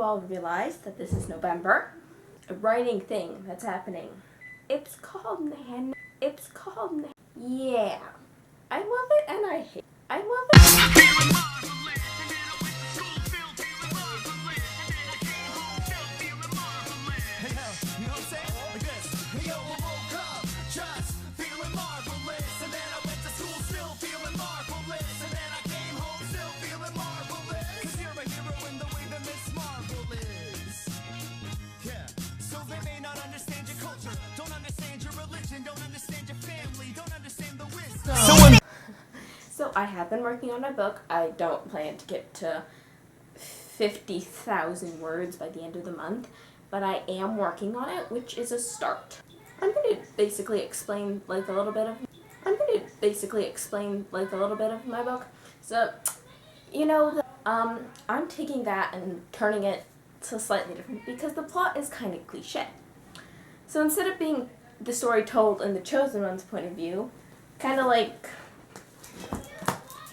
you all realize that this is November. A writing thing that's happening. It's called Nan. Yeah. I love it and I hate it. I love it. So I have been working on my book. I don't plan to get to 50,000 words by the end of the month, but I am working on it, which is a start. I'm going to basically explain like a little bit of my book. So, you know, I'm taking that and turning it to slightly different because the plot is kind of cliche. So instead of being the story told in the chosen one's point of view, kind of like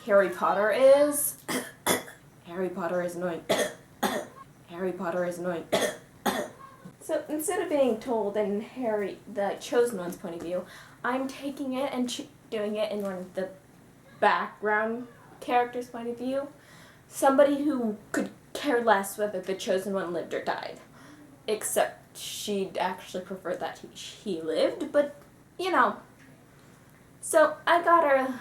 Harry Potter is. Harry Potter is annoying. Harry Potter is annoying. So instead of being told in the chosen one's point of view, I'm taking it and doing it in one of the background character's point of view. Somebody who could care less whether the chosen one lived or died. Except she'd actually prefer that he lived, but, you know. So I got her,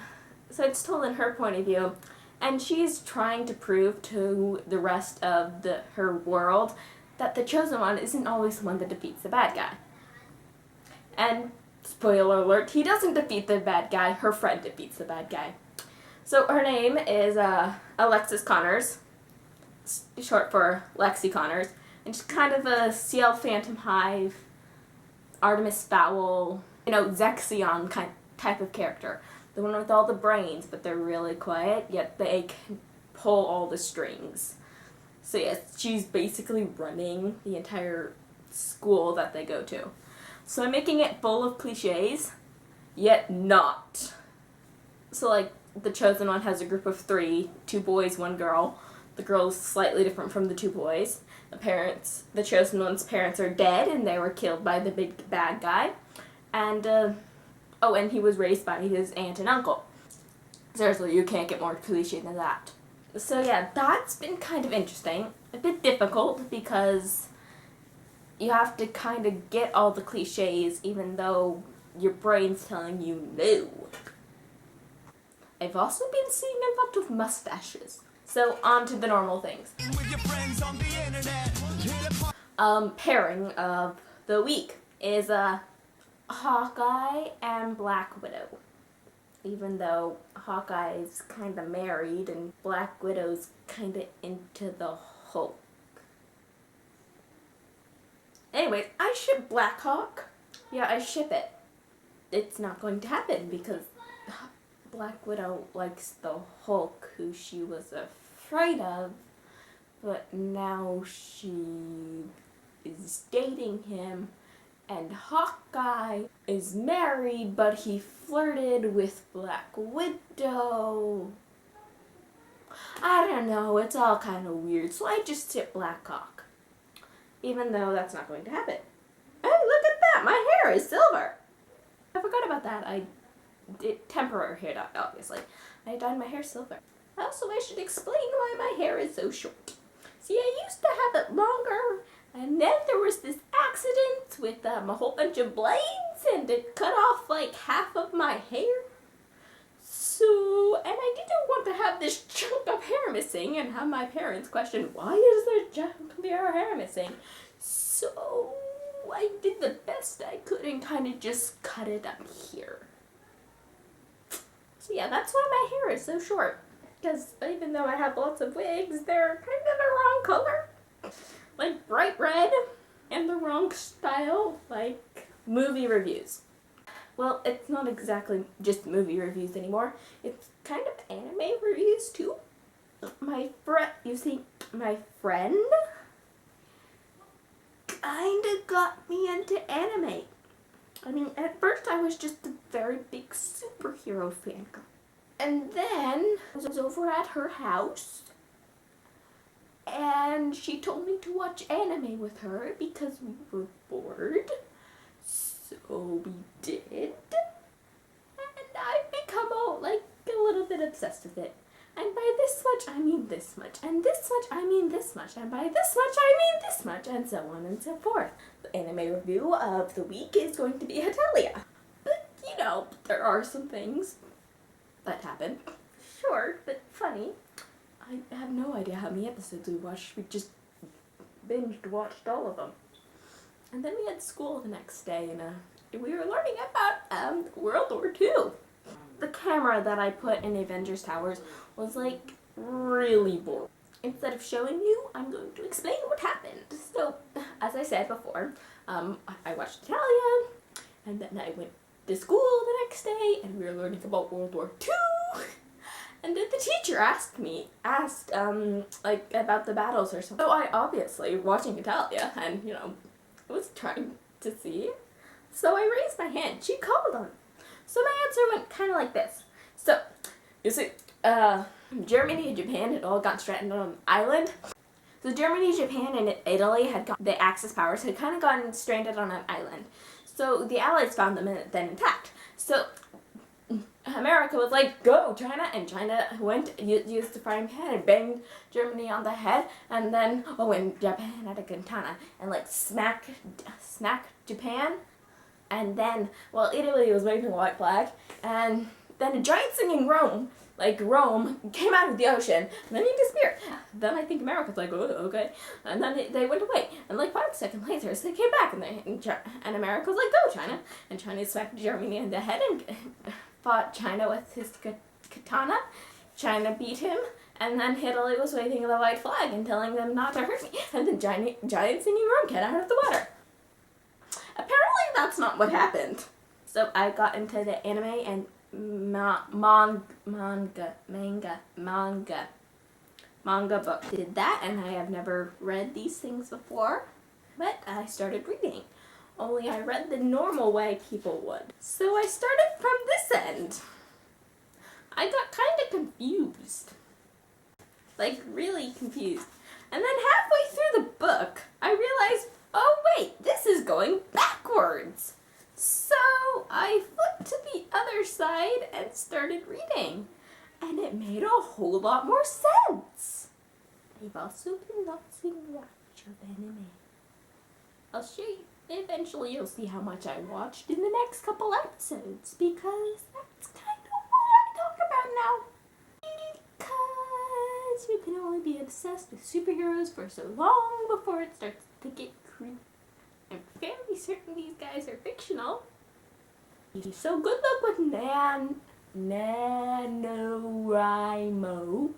so it's told in her point of view, and she's trying to prove to the rest of her world that the chosen one isn't always the one that defeats the bad guy. And, spoiler alert, he doesn't defeat the bad guy, her friend defeats the bad guy. So her name is Alexis Connors, short for Lexi Connors, and she's kind of a Ciel Phantom Hive, Artemis Fowl, Zexion type of character. The one with all the brains, but they're really quiet, yet they can pull all the strings. So yes, she's basically running the entire school that they go to. So I'm making it full of cliches, yet not. So like, the chosen one has a group of 3, 2 boys, 1 girl. The girl is slightly different from the 2 boys. The chosen one's parents are dead and they were killed by the big bad guy. And, and he was raised by his aunt and uncle. Seriously, you can't get more cliche than that. So yeah, that's been kind of interesting. A bit difficult because you have to kind of get all the cliches even though your brain's telling you no. I've also been seeing a lot of mustaches. So on to the normal things. Pairing of the week is Hawkeye and Black Widow. Even though Hawkeye's kind of married and Black Widow's kind of into the Hulk. Anyways, I ship Black Hawk. Yeah, I ship it. It's not going to happen because Black Widow likes the Hulk, who she was afraid of, but now she is dating him, and Hawkeye is married, but he flirted with Black Widow. I don't know, it's all kind of weird, so I just ship Black Hawk, even though that's not going to happen. Hey, look at that, my hair is silver. I forgot about that. Temporary hair dye, obviously. I dyed my hair silver. Also, I should explain why my hair is so short. See, I used to have it longer, and then there was this accident with a whole bunch of blades, and it cut off like half of my hair. So, and I didn't want to have this chunk of hair missing and have my parents question, why is there a chunk of your hair missing? So, I did the best I could and kind of just cut it up here. So yeah, that's why my hair is so short. Because even though I have lots of wigs, they're kind of the wrong color. Like bright red and the wrong style, like movie reviews. Well, it's not exactly just movie reviews anymore. It's kind of anime reviews too. My friend kinda got me into anime. I mean, at first I was just a very big superhero fangirl. And then I was over at her house, and she told me to watch anime with her because we were bored. So we did. And I've become a little bit obsessed with it. And by this much, I mean this much. And this much, I mean this much. And by this much, I mean this much. And so on and so forth. The anime review of the week is going to be Hetalia. But, you know, there are some things that happen. Short, but funny. I have no idea how many episodes we watched. We just watched all of them. And then we had school the next day, and we were learning about World War II. The camera that I put in Avengers Towers was really boring. Instead of showing you, I'm going to explain what happened. So, as I said before, I watched Hetalia, and then I went to school the next day, and we were learning about World War II. And then the teacher asked about the battles or something. So I obviously, watching Hetalia, and, was trying to see. So I raised my hand. She called on me. So my answer went kind of like this. So, you see, Germany and Japan had all got stranded on an island. So Germany, Japan, and Italy the Axis powers had kind of gotten stranded on an island. So the Allies found them then intact. So America was like, go, China, and China used the frying pan and banged Germany on the head, and then, and Japan had a katana, and smack Japan. And then, Italy was waving a white flag, and then a giant singing Rome came out of the ocean, and then he disappeared. Then I think America's like, oh, okay. And then they went away, and 5 seconds later, so they came back, and America was like, go, China. And China smacked Germany in the head and fought China with his katana. China beat him, and then Italy was waving the white flag and telling them not to hurt me, and then giant singing Rome came out of the water. Apparently that's not what happened. So I got into the anime and manga book. Did that, and I have never read these things before, but I started reading. Only I read the normal way people would. So I started from this end. I got kind of confused. Really confused. And then halfway through the book, I realized, oh wait, this is going backwards. So I flipped to the other side and started reading. And it made a whole lot more sense. I've also been watching lots of anime. I'll show you. Eventually you'll see how much I watched in the next couple episodes, because that's kind of what I talk about now. Because you can only be obsessed with superheroes for so long before it starts to get creepy. I'm fairly certain these guys are fictional. So good luck with NaNoWriMo.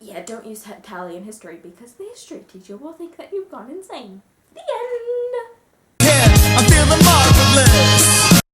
Yeah, don't use Hetalia in history, because the history teacher will think that you've gone insane.